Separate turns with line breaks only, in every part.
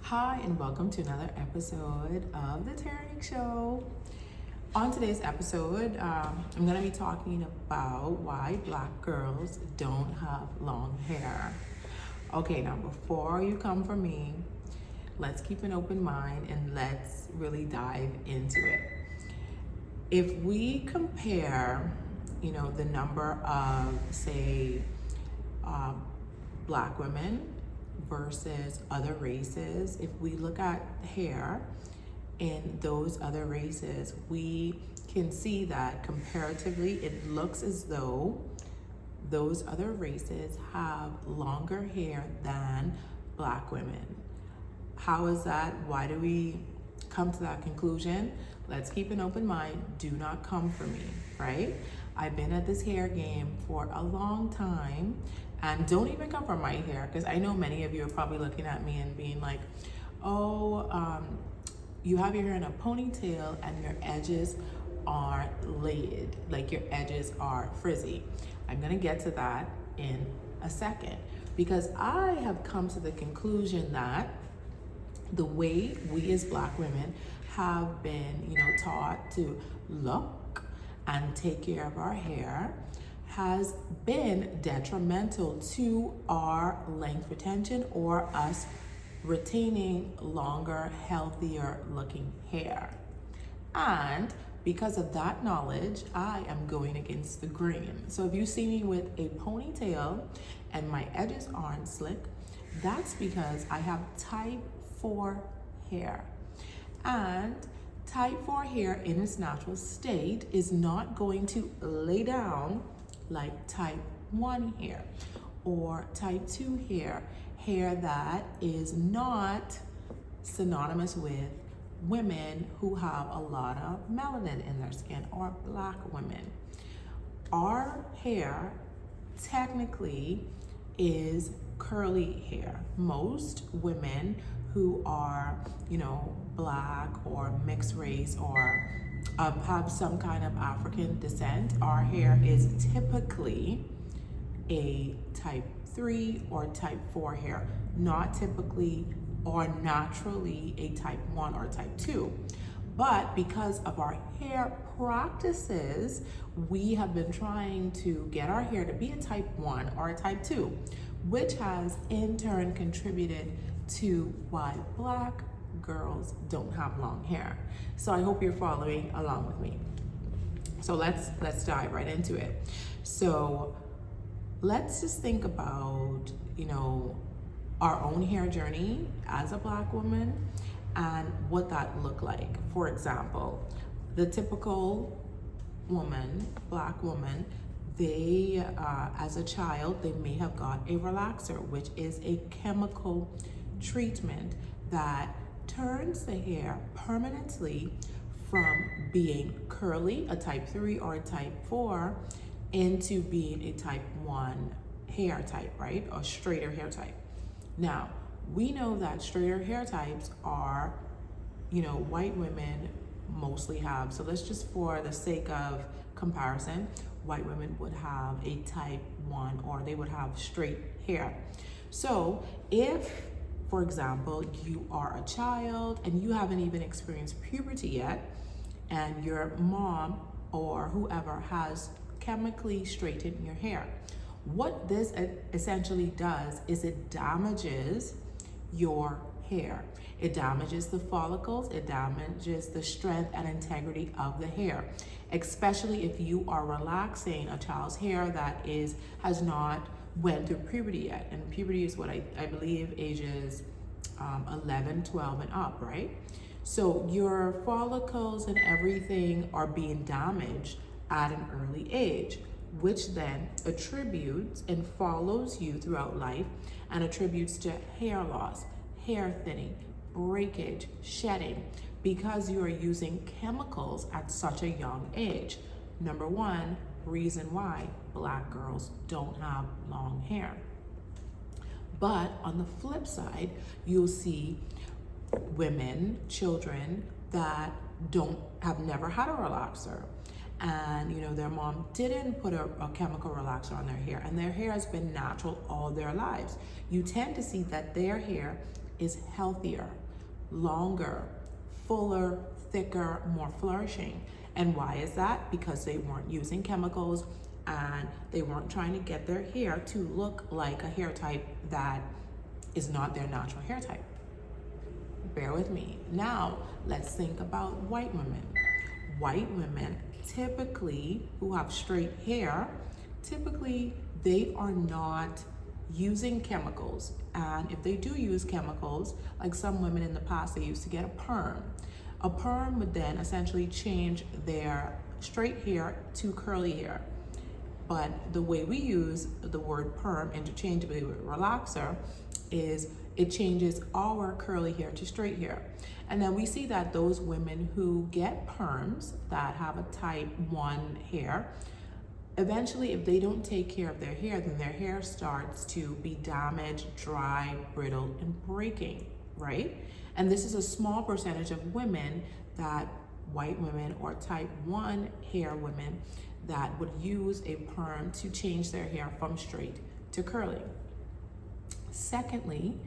Hi, and welcome to another episode of The Taryn Show. On today's episode, I'm going to be talking about why Black girls don't have long hair. Okay, now before you come for me, let's keep an open mind and let's really dive into it. If we compare, the number of, say, Black women versus other races, if we look at hair in those other races, we can see that comparatively it looks as though those other races have longer hair than Black women. How is that? Why do we come to that conclusion? Let's keep an open mind. Do not come for me, right? I've been at this hair game for a long time, and don't even come for my hair, because I know many of you are probably looking at me and being like, oh, you have your hair in a ponytail and your edges are laid, like your edges are frizzy. I'm gonna get to that in a second, because I have come to the conclusion that the way we as Black women have been, taught to look and take care of our hair has been detrimental to our length retention or us retaining longer, healthier looking hair. And because of that knowledge, I am going against the grain. So if you see me with a ponytail and my edges aren't slick, that's because I have type 4 hair. And type 4 hair in its natural state is not going to lay down like type 1 hair or type 2 hair that is not synonymous with women who have a lot of melanin in their skin, or Black women. Our hair technically is curly hair. Most women who are, Black or mixed race or have some kind of African descent, our hair is typically a type 3 or type 4 hair, not typically or naturally a type 1 or type 2. But because of our hair practices, we have been trying to get our hair to be a type 1 or a type 2, which has in turn contributed to why Black girls don't have long hair. So I hope you're following along with me. So let's dive right into it. So let's just think about, our own hair journey as a Black woman and what that looked like. For example, the typical woman, Black woman, they, as a child, they may have got a relaxer, which is a chemical treatment that turns the hair permanently from being curly, a type 3 or a type 4, into being a type 1 hair type, right? Or straighter hair type. Now, we know that straighter hair types are, white women mostly have. So let's just, for the sake of comparison, white women would have a type 1, or they would have straight hair. So if, for example, you are a child and you haven't even experienced puberty yet, and your mom or whoever has chemically straightened your hair, what this essentially does is it damages your hair. It damages the follicles, it damages the strength and integrity of the hair, especially if you are relaxing a child's hair that has not went through puberty yet. And puberty is what I believe ages 11, 12 and up, right? So your follicles and everything are being damaged at an early age, which then attributes and follows you throughout life and attributes to hair loss, hair thinning, breakage, shedding, because you are using chemicals at such a young age. Number one reason why Black girls don't have long hair. But on the flip side, you'll see women, children that have never had a relaxer, and their mom didn't put a chemical relaxer on their hair, and their hair has been natural all their lives. You tend to see that their hair is healthier, longer, fuller, thicker, more flourishing. And why is that? Because they weren't using chemicals and they weren't trying to get their hair to look like a hair type that is not their natural hair type. Bear with me. Now, let's think about white women. White women typically who have straight hair, typically they are not using chemicals. And if they do use chemicals, like some women in the past, they used to get a perm. A perm would then essentially change their straight hair to curly hair. But the way we use the word perm interchangeably with relaxer is it changes our curly hair to straight hair. And then we see that those women who get perms that have a type 1 hair, eventually if they don't take care of their hair, then their hair starts to be damaged, dry, brittle, and breaking, right? And this is a small percentage of women, that white women or type 1 hair women, that would use a perm to change their hair from straight to curly. Secondly,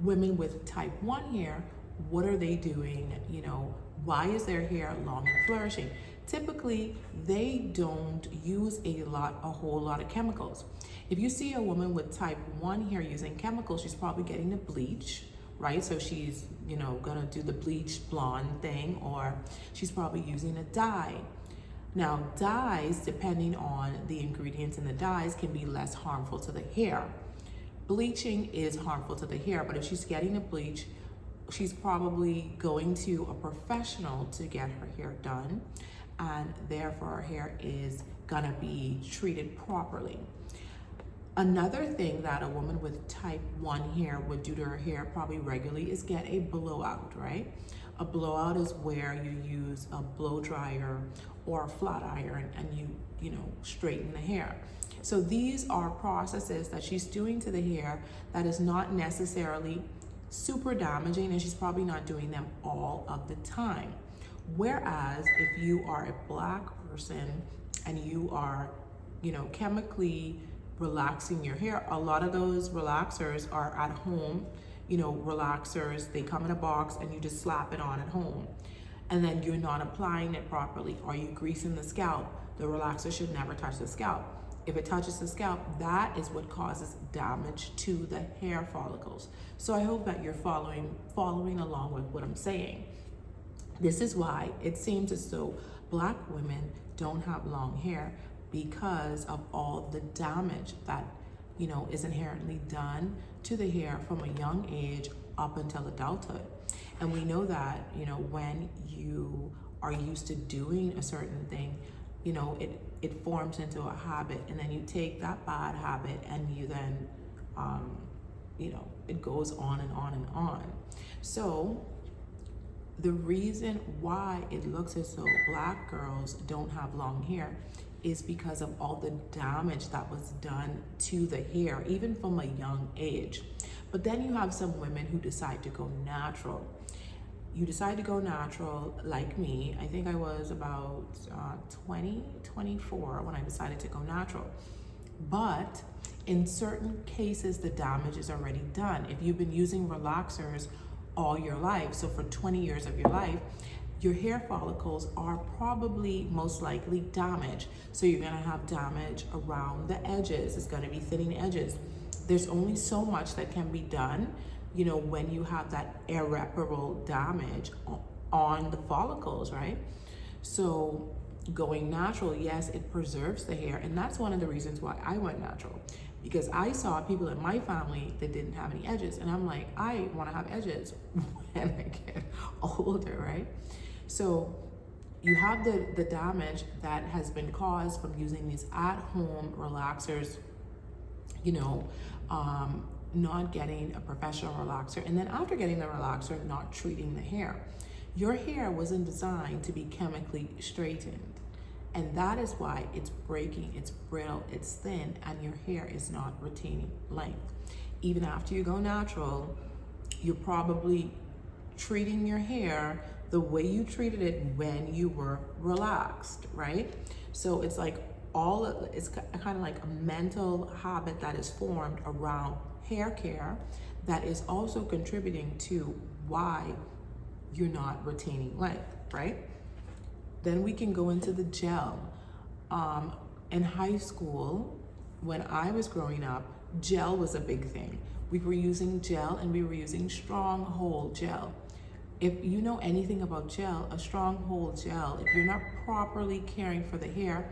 women with type 1 hair, what are they doing? You know, why is their hair long and flourishing? Typically, they don't use a whole lot of chemicals. If you see a woman with type 1 hair using chemicals, she's probably getting a bleach, right? So she's, gonna do the bleach blonde thing, or she's probably using a dye. Now, dyes, depending on the ingredients in the dyes, can be less harmful to the hair. Bleaching is harmful to the hair, but if she's getting a bleach, she's probably going to a professional to get her hair done, and therefore her hair is gonna be treated properly. Another thing that a woman with type 1 hair would do to her hair probably regularly is get a blowout, right? A blowout is where you use a blow dryer or a flat iron and you straighten the hair. So these are processes that she's doing to the hair that is not necessarily super damaging, and she's probably not doing them all of the time. Whereas if you are a black person and you are, chemically relaxing your hair, a lot of those relaxers are at home, relaxers, they come in a box and you just slap it on at home. And then you're not applying it properly. Are you greasing the scalp? The relaxer should never touch the scalp. If it touches the scalp, that is what causes damage to the hair follicles. So I hope that you're following along with what I'm saying. This is why it seems as though black women don't have long hair, because of all the damage that, is inherently done to the hair from a young age up until adulthood. And we know that, when you are used to doing a certain thing, it forms into a habit, and then you take that bad habit and you then, it goes on and on and on. So the reason why it looks as though black girls don't have long hair is because of all the damage that was done to the hair, even from a young age. But then you have some women who decide to go natural. You decide to go natural, like me. I think I was about 24 when I decided to go natural. But in certain cases, the damage is already done. If you've been using relaxers all your life, so for 20 years of your life, your hair follicles are probably most likely damaged. So you're gonna have damage around the edges. It's gonna be thinning edges. There's only so much that can be done, when you have that irreparable damage on the follicles, right? So going natural, yes, it preserves the hair. And that's one of the reasons why I went natural, because I saw people in my family that didn't have any edges. And I'm like, I wanna have edges when I get older, right? So you have the damage that has been caused from using these at-home relaxers, not getting a professional relaxer, and then after getting the relaxer, not treating the hair. Your hair wasn't designed to be chemically straightened, and that is why it's breaking, it's brittle, it's thin, and your hair is not retaining length. Even after you go natural, you're probably treating your hair the way you treated it when you were relaxed, right? So it's like it's kind of like a mental habit that is formed around hair care that is also contributing to why you're not retaining length, right? Then we can go into the gel. In high school, when I was growing up, gel was a big thing. We were using gel, and we were using stronghold gel. If you know anything about gel, a stronghold gel, if you're not properly caring for the hair,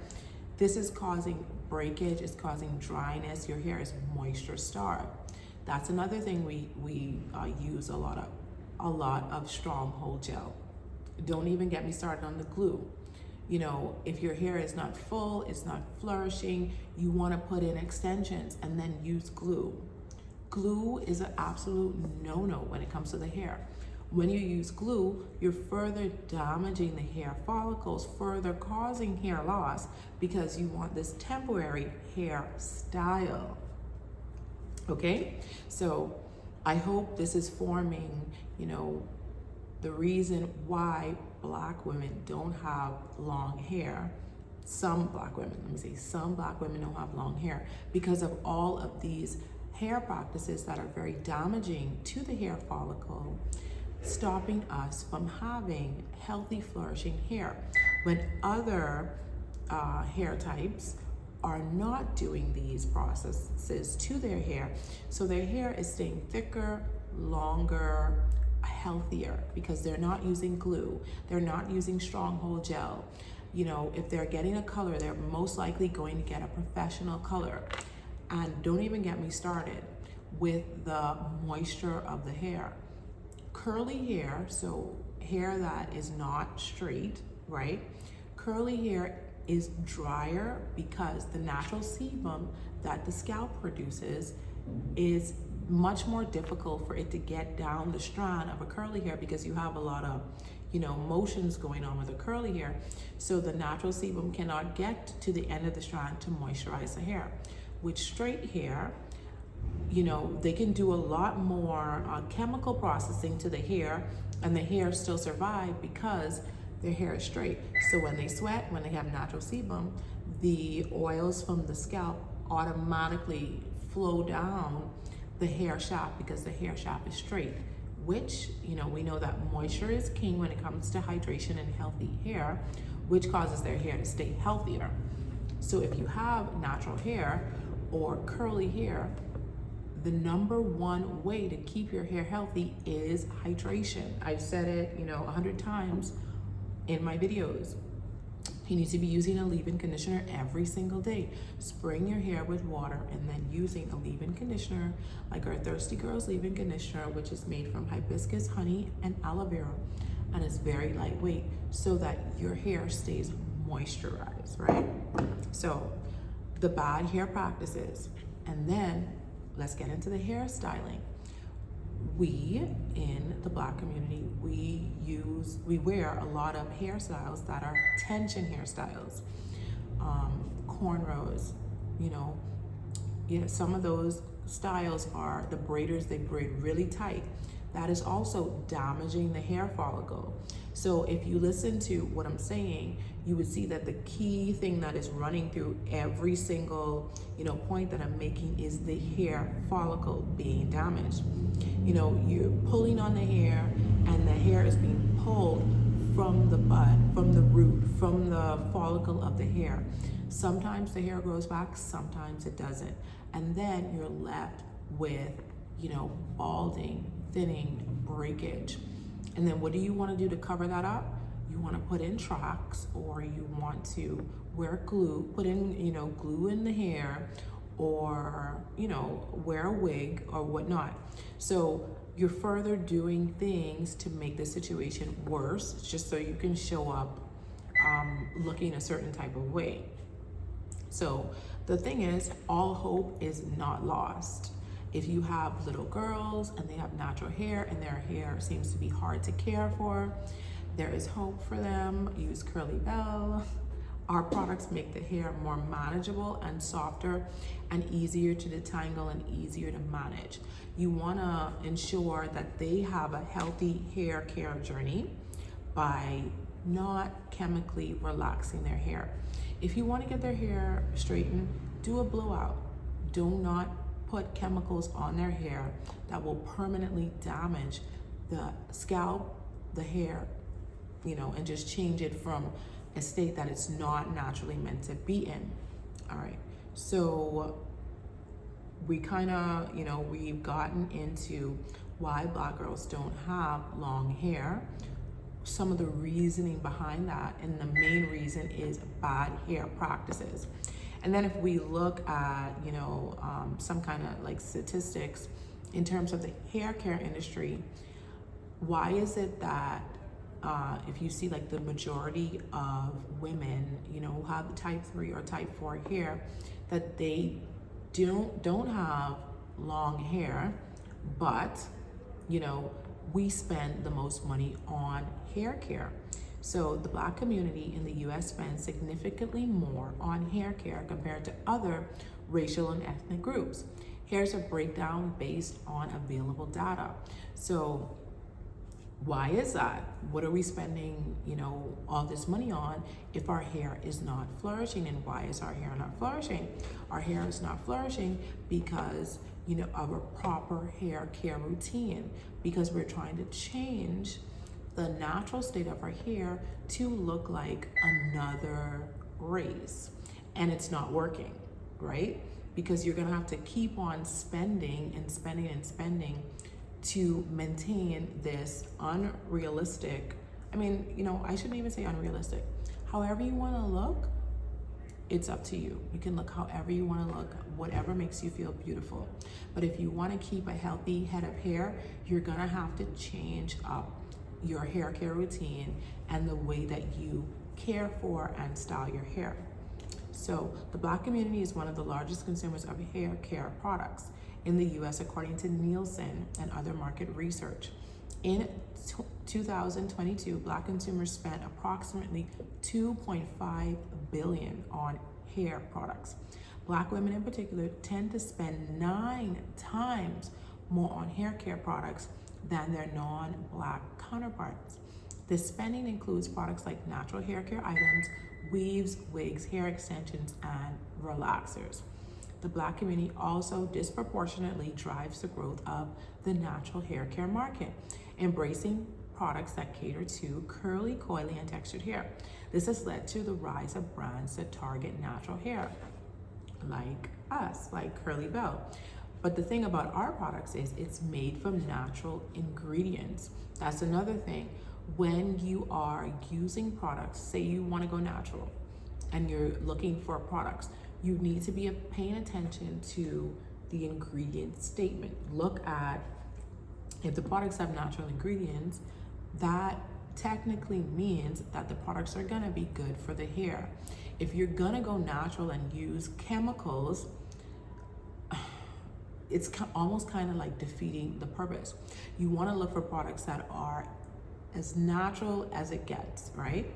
this is causing breakage, it's causing dryness, your hair is moisture starved. That's another thing we use a lot of stronghold gel. Don't even get me started on the glue. You know, if your hair is not full, it's not flourishing, you want to put in extensions and then use glue. Glue is an absolute no-no when it comes to the hair. When you use glue, you're further damaging the hair follicles, further causing hair loss, because you want this temporary hair style. Okay, so I hope this is forming, you know, the reason why Black women don't have long hair. Some Black women, let me say, some Black women don't have long hair because of all of these hair practices that are very damaging to the hair follicle, stopping us from having healthy, flourishing hair. When other hair types are not doing these processes to their hair, so their hair is staying thicker, longer, healthier, because they're not using glue, they're not using stronghold gel. You know, if they're getting a color, they're most likely going to get a professional color. And don't even get me started with the moisture of the hair. Curly hair, so hair that is not straight, right? Curly hair is drier because the natural sebum that the scalp produces is much more difficult for it to get down the strand of a curly hair, because you have a lot of, you know, motions going on with a curly hair. So the natural sebum cannot get to the end of the strand to moisturize the hair. With straight hair, you know, they can do a lot more chemical processing to the hair, and the hair still survive because their hair is straight. So when they sweat, when they have natural sebum, the oils from the scalp automatically flow down the hair shaft because the hair shaft is straight, which, you know, we know that moisture is king when it comes to hydration and healthy hair, which causes their hair to stay healthier. So if you have natural hair or curly hair, the number one way to keep your hair healthy is hydration. I've said it, you know, 100 times in my videos. You need to be using a leave-in conditioner every single day. Spraying your hair with water and then using a leave-in conditioner, like our Thirsty Girls leave-in conditioner, which is made from hibiscus, honey, and aloe vera. And it's very lightweight so that your hair stays moisturized, right? So the bad hair practices. And then let's get into the hairstyling. We, in the Black community, we wear a lot of hairstyles that are tension hairstyles, cornrows, you know, some of those styles are the braiders, they braid really tight. That is also damaging the hair follicle. So if you listen to what I'm saying, you would see that the key thing that is running through every single, you know, point that I'm making is the hair follicle being damaged. You know, you're pulling on the hair and the hair is being pulled from the bud, from the root, from the follicle of the hair. Sometimes the hair grows back, sometimes it doesn't. And then you're left with, you know, balding, thinning, breakage. And then what do you want to do to cover that up? You want to put in tracks, or you want to wear glue, put in, you know, glue in the hair, or, you know, wear a wig or whatnot. So you're further doing things to make the situation worse, just so you can show up looking a certain type of way. So the thing is, all hope is not lost. If you have little girls and they have natural hair and their hair seems to be hard to care for, there is hope for them. Use Curly Bell. Our products make the hair more manageable and softer and easier to detangle and easier to manage. You want to ensure that they have a healthy hair care journey by not chemically relaxing their hair. If you want to get their hair straightened, do a blowout. Do not put chemicals on their hair that will permanently damage the scalp, the hair, and just change it from a state that it's not naturally meant to be in. All right, so we kind of, we've gotten into why Black girls don't have long hair, some of the reasoning behind that, and the main reason is bad hair practices. And then if we look at, some kind of like statistics in terms of the hair care industry, why is it that if you see like the majority of women, who have type 3 or type 4 hair, that they don't have long hair, but we spend the most money on hair care. So the Black community in the US spends significantly more on hair care compared to other racial and ethnic groups. Here's a breakdown based on available data. So why is that? What are we spending, all this money on if our hair is not flourishing? And why is our hair not flourishing? Our hair is not flourishing because, of a proper hair care routine, because we're trying to change the natural state of our hair to look like another race. And it's not working, right? Because you're gonna have to keep on spending and spending and spending to maintain this unrealistic, I shouldn't even say unrealistic. However you wanna look, it's up to you. You can look however you wanna look, whatever makes you feel beautiful. But if you wanna keep a healthy head of hair, you're gonna have to change up your hair care routine and the way that you care for and style your hair. So the Black community is one of the largest consumers of hair care products in the US, according to Nielsen and other market research. In 2022, Black consumers spent approximately $2.5 billion on hair products. Black women in particular tend to spend 9 times more on hair care products than their non-Black counterparts. This spending includes products like natural hair care items, weaves, wigs, hair extensions, and relaxers. The Black community also disproportionately drives the growth of the natural hair care market, embracing products that cater to curly, coily, and textured hair. This has led to the rise of brands that target natural hair, like us, like Curly Bell. But the thing about our products is it's made from natural ingredients. That's another thing. When you are using products, say you want to go natural and you're looking for products, you need to be paying attention to the ingredient statement. Look at, if the products have natural ingredients, that technically means that the products are gonna be good for the hair. If you're gonna go natural and use chemicals, it's almost kind of like defeating the purpose. You want to look for products that are as natural as it gets, right?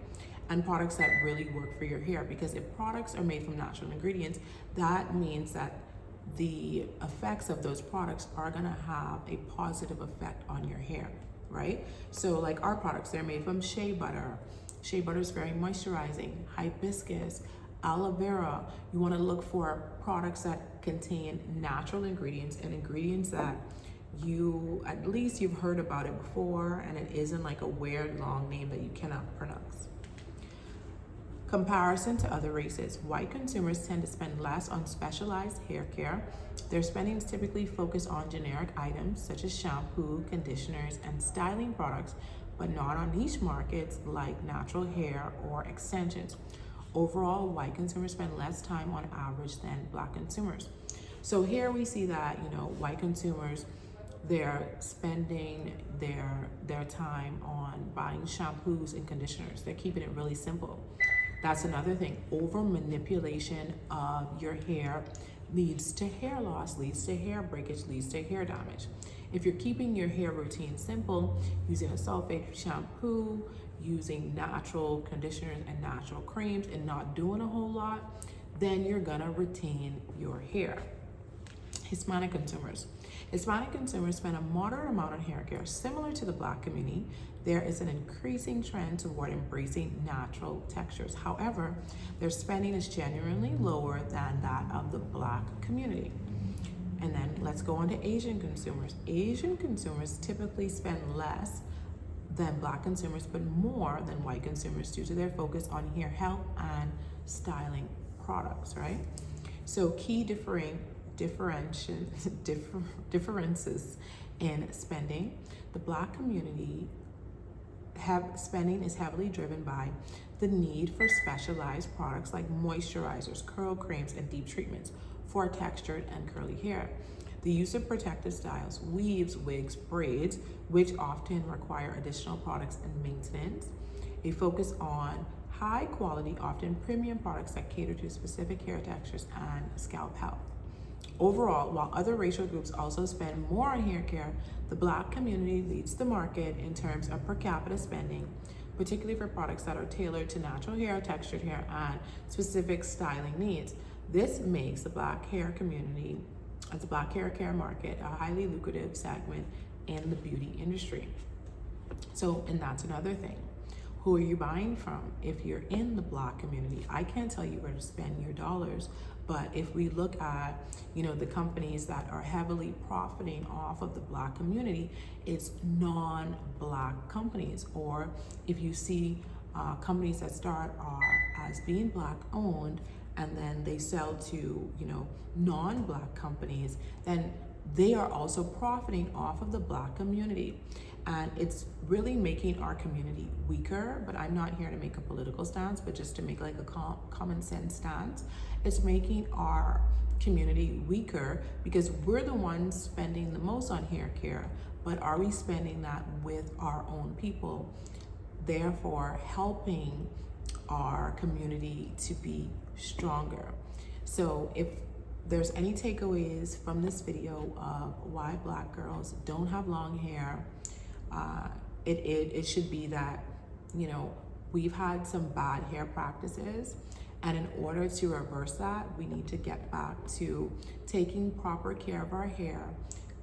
And products that really work for your hair, because if products are made from natural ingredients, that means that the effects of those products are gonna have a positive effect on your hair, right? So like our products, they're made from shea butter. Shea butter is very moisturizing. Hibiscus, aloe vera. You want to look for products that contain natural ingredients and ingredients that at least you've heard about it before, and it isn't like a weird long name that you cannot pronounce. Comparison to other races. White consumers tend to spend less on specialized hair care. Their spending is typically focused on generic items such as shampoo, conditioners, and styling products, but not on niche markets like natural hair or extensions. Overall, white consumers spend less time on average than Black consumers. So here we see that, white consumers, they're spending their time on buying shampoos and conditioners. They're keeping it really simple. That's another thing. Over manipulation of your hair leads to hair loss, leads to hair breakage, leads to hair damage. If you're keeping your hair routine simple, using a sulfate shampoo, using natural conditioners and natural creams, and not doing a whole lot, then you're gonna retain your hair. Hispanic consumers. Hispanic consumers spend a moderate amount on hair care. Similar to the Black community, there is an increasing trend toward embracing natural textures. However, their spending is genuinely lower than that of the Black community. And then let's go on to Asian consumers. Asian consumers typically spend less than Black consumers, but more than white consumers due to their focus on hair health and styling products, right? So key differences in spending. The Black community spending is heavily driven by the need for specialized products like moisturizers, curl creams, and deep treatments for textured and curly hair. The use of protective styles, weaves, wigs, braids, which often require additional products and maintenance. A focus on high quality, often premium products that cater to specific hair textures and scalp health. Overall, while other racial groups also spend more on hair care, the Black community leads the market in terms of per capita spending, particularly for products that are tailored to natural hair, textured hair, and specific styling needs. This makes the Black hair community, as the Black hair care market, a highly lucrative segment in the beauty industry. So, and that's another thing. Who are you buying from? If you're in the Black community, I can't tell you where to spend your dollars, but if we look at, the companies that are heavily profiting off of the Black community, it's non-Black companies. Or if you see companies that start as being Black owned, and then they sell to, non-Black companies, then they are also profiting off of the Black community. And it's really making our community weaker, but I'm not here to make a political stance, but just to make like a common sense stance. It's making our community weaker because we're the ones spending the most on hair care, but are we spending that with our own people? Therefore, helping our community to be stronger. So if there's any takeaways from this video of why Black girls don't have long hair, it should be that, we've had some bad hair practices, and in order to reverse that, we need to get back to taking proper care of our hair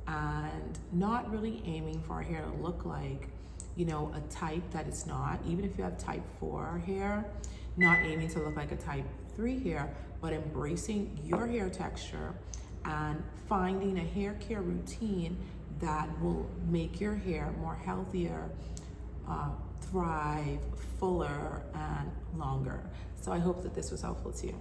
and not really aiming for our hair to look like, a type that it's not. Even if you have type 4 hair, not aiming to look like a type 3 hair, but embracing your hair texture and finding a hair care routine that will make your hair more healthier, thrive, fuller, and longer. So I hope that this was helpful to you.